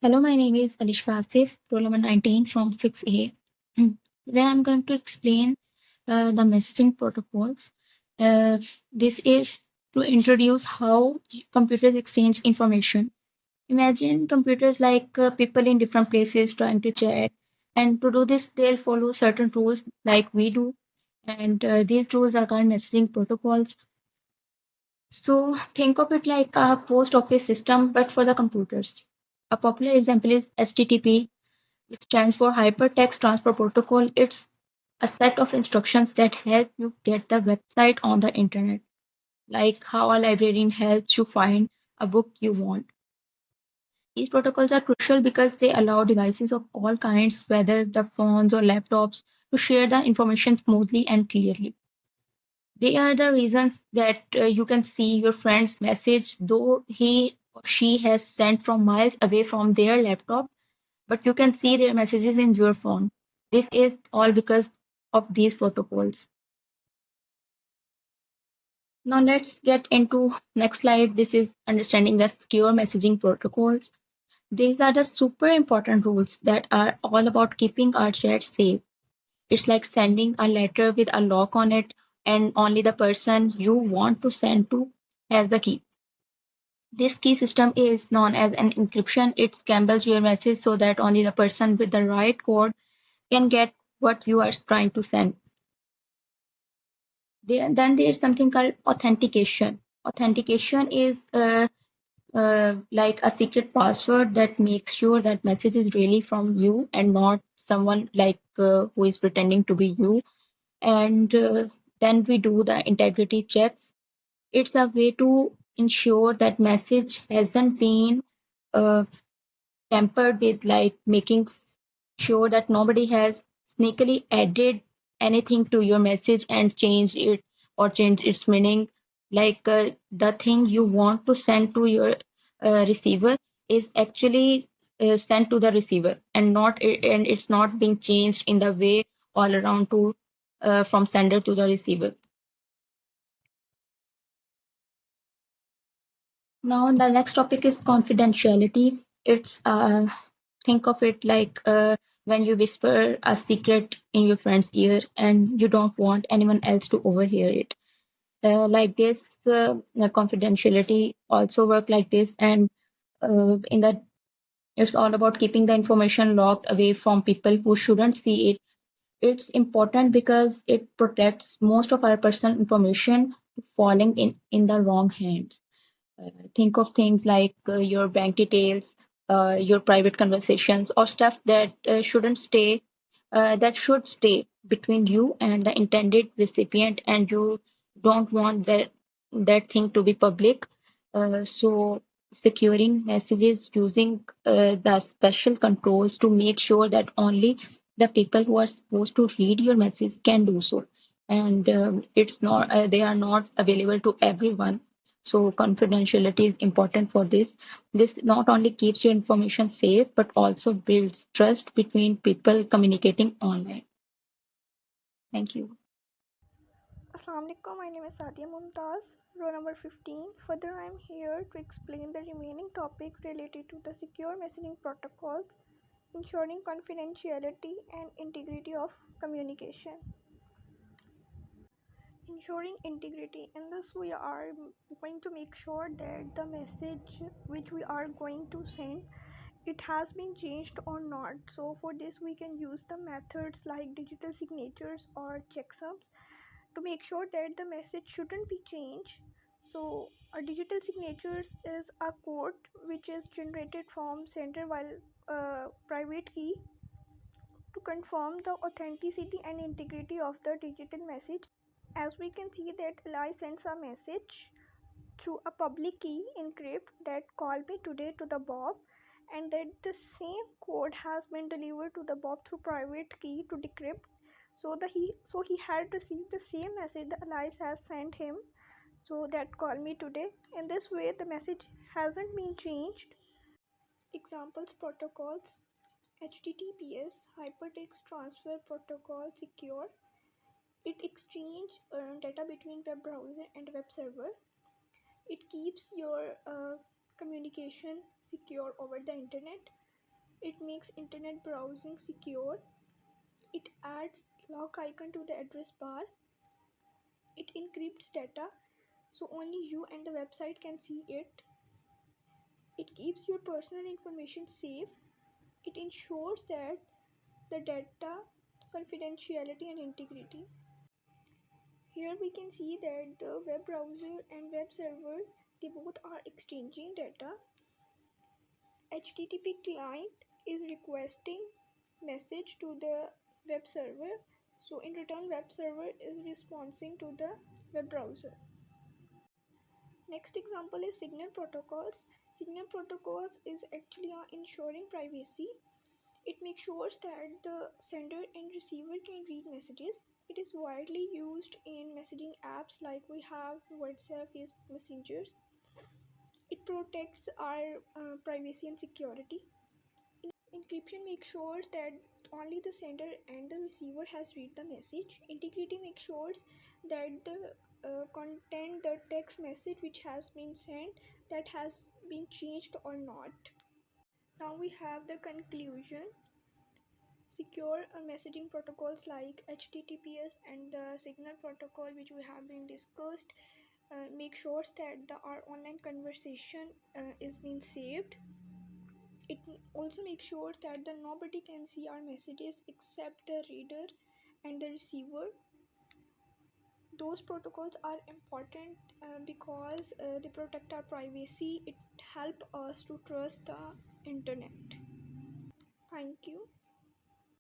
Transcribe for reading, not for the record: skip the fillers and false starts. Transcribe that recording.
Hello, my name is Alish Vasif, roll number 19 from 6A. Today I'm going to explain the messaging protocols. Uh, this is to introduce how computers exchange information. Imagine computers like people in different places trying to chat, and to do this, they'll follow certain rules like we do, and these rules are called messaging protocols. So think of it like a post office system, but for the computers. A popular example is HTTP, which stands for Hypertext Transfer Protocol. It's a set of instructions that help you get the website on the internet, like how a librarian helps you find a book you want. These protocols are crucial because they allow devices of all kinds, whether the phones or laptops, to share the information smoothly and clearly. They are the reasons that you can see your friend's message, though he or she has sent from miles away from their laptop, but you can see their messages in your phone. This is all because of these protocols. Now let's get into next slide. This is understanding the secure messaging protocols. These are the super important rules that are all about keeping our chats safe. It's like sending a letter with a lock on it, and only the person you want to send to has the key. This key system is known as an encryption. It scrambles your message so that only the person with the right code can get what you are trying to send. Then there's something called authentication. Authentication is like a secret password that makes sure that message is really from you and not someone like who is pretending to be you. And then we do the integrity checks. It's a way to ensure that message hasn't been uh, tampered with, like making sure that nobody has sneakily added anything to your message and changed it or changed its meaning. Like the thing you want to send to your receiver is actually sent to the receiver and and it's not being changed in the way all around to from sender to the receiver. Now the next topic is confidentiality. It's think of it like when you whisper a secret in your friend's ear and you don't want anyone else to overhear it. Like this, confidentiality also work like this, and in that it's all about keeping the information locked away from people who shouldn't see it. It's important because it protects most of our personal information falling in the wrong hands. Think of things like your bank details, your private conversations, or stuff that that should stay between you and the intended recipient, and you don't want that thing to be public. So securing messages using the special controls to make sure that only the people who are supposed to read your message can do so, and it's not they are not available to everyone, so confidentiality is important for this. This not only keeps your information safe, but also builds trust between people communicating online. Thank you. Assalamu alaikum, my name is Sadia Mumtaz, row number 15. Further, I am here to explain the remaining topic related to the secure messaging protocols, ensuring confidentiality and integrity of communication. Ensuring integrity, in this we are going to make sure that the message which we are going to send, it has been changed or not. So for this we can use the methods like digital signatures or checksums to make sure that the message shouldn't be changed. So a digital signatures is a code which is generated from sender while private key to confirm the authenticity and integrity of the digital message. As we can see that Eli sends a message through a public key encrypt that call me today to the Bob, and that the same code has been delivered to the Bob through private key to decrypt. So he had received the same message that Elias has sent him. So that call me today. In this way, the message hasn't been changed. Examples protocols: HTTPS Hypertext Transfer Protocol secure. It exchange data between web browser and web server. It keeps your communication secure over the internet. It makes internet browsing secure. It adds lock icon to the address bar. It encrypts data so only you and the website can see it. It keeps your personal information safe. It ensures that the data confidentiality and integrity. Here we can see that the web browser and web server, they both are exchanging data. HTTP client is requesting message to the web server, so in return web server is responding to the web browser. Next example is signal protocols. Signal protocols is actually ensuring privacy. It makes sure that the sender and receiver can read messages. It is widely used in messaging apps like we have WhatsApp, Facebook Messengers. It protects our privacy and security. Encryption makes sure that only the sender and the receiver has read the message. Integrity makes sure that the content, the text message which has been sent, that has been changed or not. Now we have the conclusion. Secure messaging protocols like HTTPS and the Signal protocol, which we have been discussed, make sure that our online conversation is being saved. It also makes sure that nobody can see our messages except the reader and the receiver. Those protocols are important because they protect our privacy. It helps us to trust the internet. Thank you.